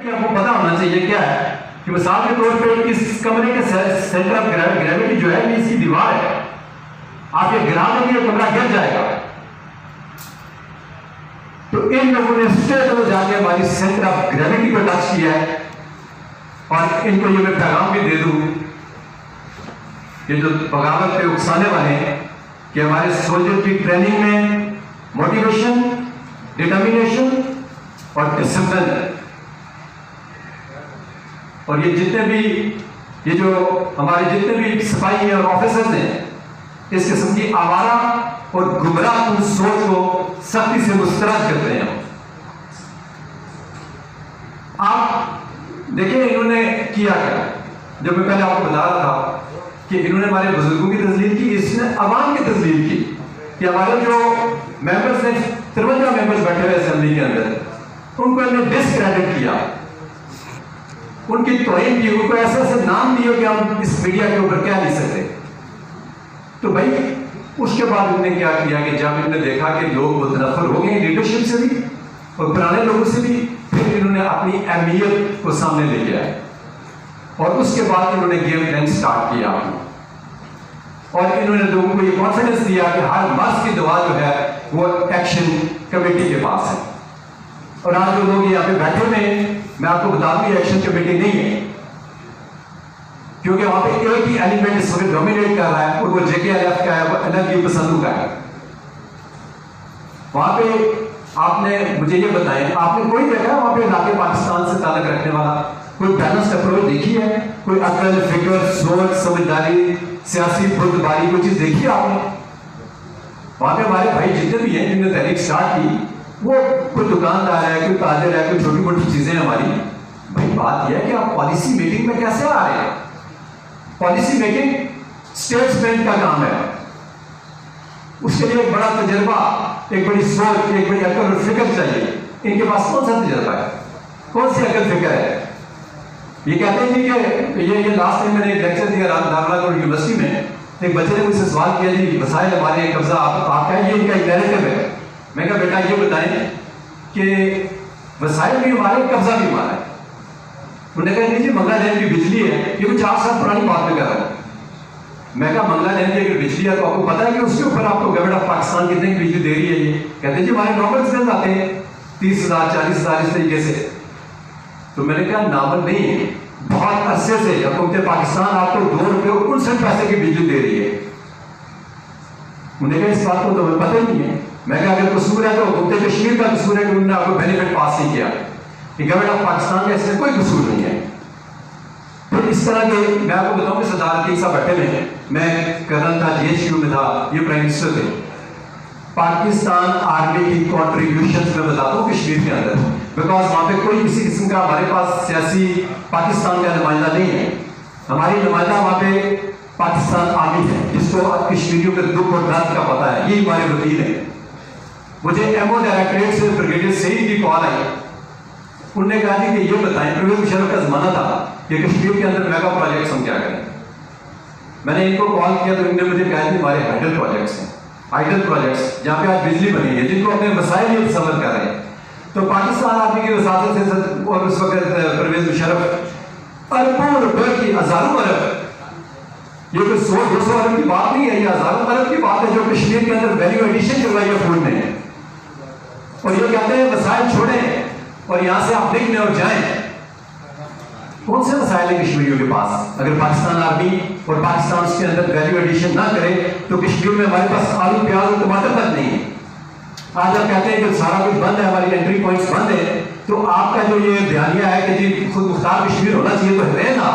آپ کو پتا ہونا چاہیے کیا ہے کہ مثال کے طور پہ اس کمرے کے سینٹر آف گریویٹی جو ہے یہ اس کی دیوار ہے. آپ یہ گرا دیں گے کمرہ گر جائے گا. تو ان لوگوں نے اسٹیٹ جا کے ہماری سینٹر آف گریویٹی کو ٹچ کیا ہے. اور ان کو یہ میں پیغام بھی دے دوں یہ جو بغاوت پہ اکسانے والے ہیں کہ ہمارے سولجر کی ٹریننگ میں موٹیویشن، ڈٹرمینیشن اور ڈسپلن، اور یہ جتنے بھی یہ جو ہمارے جتنے بھی سپاہی اور آفیسرز ہیں اس قسم کی آوارہ اور گمراہ کن سوچ کو سختی سے مسترد کرتے ہیں. آپ دیکھیں انہوں نے کیا کیا. جب میں پہلے آپ کو بتا رہا تھا کہ انہوں نے ہمارے بزرگوں کی تذلیل کی، اس نے عوام کی تذلیل کی کہ ہمارے جو ممبرز ہیں 53 ممبرز بیٹھے ہوئے اسمبلی کے اندر ان کو انہوں نے ڈسکریڈٹ کیا، ان کی توہین کی، ان کو ایسے ایسے نام دیے کہ ہم اس میڈیا کے اوپر کہہ نہیں سکتے. تو بھائی اس کے بعد انہوں نے کیا کیا کہ جب انہوں نے دیکھا کہ لوگ متنفر ہو گئے لیڈرشپ سے بھی اور پرانے لوگوں سے بھی، پھر انہوں نے اپنی اہمیت کو سامنے لے لیا ہے اور اس کے بعد انہوں نے گیم پلان سٹارٹ کیا اور انہوں نے لوگوں کو یہ کانفیڈنس دیا کہ ہر مرض کی دوا جو ہے وہ ایکشن کمیٹی کے پاس ہے. اور آج جو لوگ یہاں پہ بیٹھے ہوئے ہیں میں آپ کو بتا دوں یہ ایکشن کمیٹی نہیں ہے، کیونکہ وہاں پہ ایک ہی ایلیمنٹ اس وقت ڈومینیٹ کر رہا ہے اور وہ جے کے ایل ایف کا ہے، وہ انرجی پسندوں کا ہے. وہاں پہ آپ نے مجھے یہ بتائیں آپ نے کوئی دیکھا ہے وہاں پہ علاقے پاکستان سے تعلق رکھنے والا کوئی بیلنس اپروچ دیکھی ہے؟ کوئی عقل، فکر، سوچ، سمجھداری، سیاسی بردباری کوئی چیز دیکھی آپ نے؟ وہاں پہ ہمارے بھائی جتنے بھی ہیں جن نے تحریک سٹارٹ کی وہ کوئی دکاندار ہے، کوئی تاجر ہے، کوئی چھوٹی موٹی چیزیں ہماری. بھائی بات یہ ہے کہ آپ پالیسی میکنگ میں کیسے آ رہے ہیں؟ پالیسی میکنگ اسٹیٹسمین کا کام ہے. اس کے لیے ایک بڑا تجربہ، ایک بڑی سوچ، ایک بڑی عقل اور فکر چاہیے. ان کے پاس کون سا تجربہ ہے؟ کون سی عقل فکر ہے؟ یہ کہتے ہیں کہ یہ لاسٹ ٹائم میں نے ایک لیکچر دیا دارالعلوم یونیورسٹی میں، ایک بچے نے مجھ سے سوال کیا جی وسائل ہمارے قبضہ آپ کا یہ ان کا ایک نیریٹو ہے. میں کہا بیٹا یہ بتائیں کہ وسائل بھی ہمارے قبضہ بھی ہمارا ہے. انہوں نے کہا نہیں جی منگلا ڈیم کی بجلی ہے، یہ کوئی 4 سال پرانی بات میں کر رہا ہوں. میں کہا منگلا ڈیم کی اگر بجلی ہے تو آپ کو پتا ہے کہ اس کے اوپر آپ کو گورنمنٹ آف پاکستان کتنے کی بجلی دے رہی ہے؟ یہ کہتے ہیں جی ہمارے نارمل سیلز آتے ہیں 30,000 40,000 اس طریقے سے. تو میں نے کہا نارمل نہیں ہے، بہت عرصے سے حکومت پاکستان آپ کو 2 روپے اور 59 پیسے کی بجلی دے رہی ہے. انہوں نے کہا اس بات کو تو ہمیں پتہ ہی نہیں ہے. میں کہا اگر قصور ہے تو حکومت کشمیر کا قصور ہے کہ انہوں نے آپ کو بینیفٹ پاس نہیں کیا، کہ گورنمنٹ آف پاکستان کا اس میں کوئی قصور نہیں ہے. پھر اس طرح کے میں آپ کو بتاؤں کہ صدارتی صاحب بیٹھے میں کرنل تھا، جی ایچ یو میں تھا، یہ پرائم منسٹر تھے. پاکستان آرمی کی کنٹریبیوشنز میں بتاتا ہوں کشمیر کے اندر، بیکاز وہاں پہ کوئی کسی قسم کا ہمارے پاس سیاسی پاکستان کا نمائندہ نہیں ہے. ہماری نمائندہ وہاں پہ پاکستان آرمی ہے جس کو کشمیریوں کے دکھ اور درد کا پتہ ہے، یہی ہمارے وکیل ہیں. مجھے ایم او ڈائریکٹریٹ سے بریگیڈیئر سعید کی کال آئی. انہوں نے کہا جی کہ یہ بتائیں پرویز مشرف کا زمانہ تھا کہ کشمیر کے اندر میگا پروجیکٹس ہم کیا کریں. میں نے ان کو کال کیا تو انہوں نے مجھے کہا کہ ہمارے ہائیڈل پروجیکٹس ہیں، ہائیڈل پروجیکٹس جہاں پہ آج بجلی بنی ہے جن کو اپنے مسائل ہی تصور کر رہے ہیں. تو پاکستان آرمی کی وزارت سے اور اس وقت پرویز مشرف اربوں روپے کی، ہزاروں ارب، یہ کوئی 100-200 ارب کی بات نہیں ہے، یہ ہزاروں ارب کی بات ہے جو کشمیر کے اندر ویلیو ایڈیشن کروائی ہے فوڈ میں. اور یہ کہتے ہیں وسائل چھوڑیں اور یہاں سے آپ نکلیں اور جائیں. کون سے وسائل ہیں کشمیریوں کے پاس؟ اگر پاکستان آرمی اور پاکستان اس کے اندر ویلیو ایڈیشن نہ کرے تو کشمیر میں ہمارے پاس آلو، پیاز اور ٹماٹر تک نہیں ہے. آج آپ کہتے ہیں کہ سارا کچھ بند ہے، ہماری انٹری پوائنٹس بند ہے، تو آپ کا جو یہ بیانیہ ہے کہ جی خود مختار کشمیر ہونا چاہیے تو رہے نا،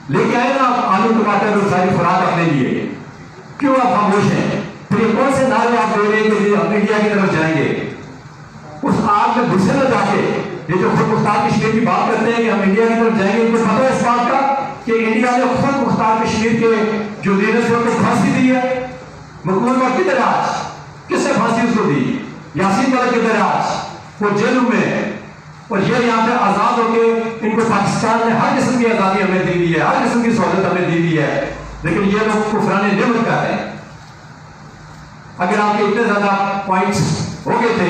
لے کے آئے نا آلو ٹماٹر اور ساری خوراک اپنے لیے. کیوں آپ خاموش ہیں؟ پھر یہ کون سے نعرے آپ دے رہے ہیں کہ ہم انڈیا کی طرف جائیں گے؟ اس آگ میں گھسے نہ جا کے یہ جو خود مختار کشمیر کی بات کرتے ہیں کہ ہم انڈیا کی طرف جائیں گے، ان کو پتہ ہے اس بات کا کہ انڈیا نے خود مختار کشمیر کے جو لیڈرز کو پھانسی دی ہے. مقبول وقت کدھر آج؟ کس نے پھانسی اس کو دی؟ یاسین ملک کدھر آج؟ وہ جیلوں میں. اور یہ یہاں پہ آزاد ہو کے ان کو پاکستان نے ہر قسم کی آزادی ہمیں دی ہوئی ہے، ہر قسم کی سہولت ہمیں دی ہوئی ہے، لیکن یہ لوگ کفران نعمت کر رہے ہیں. اگر آپ کے اتنے زیادہ پوائنٹس ہو گئے تھے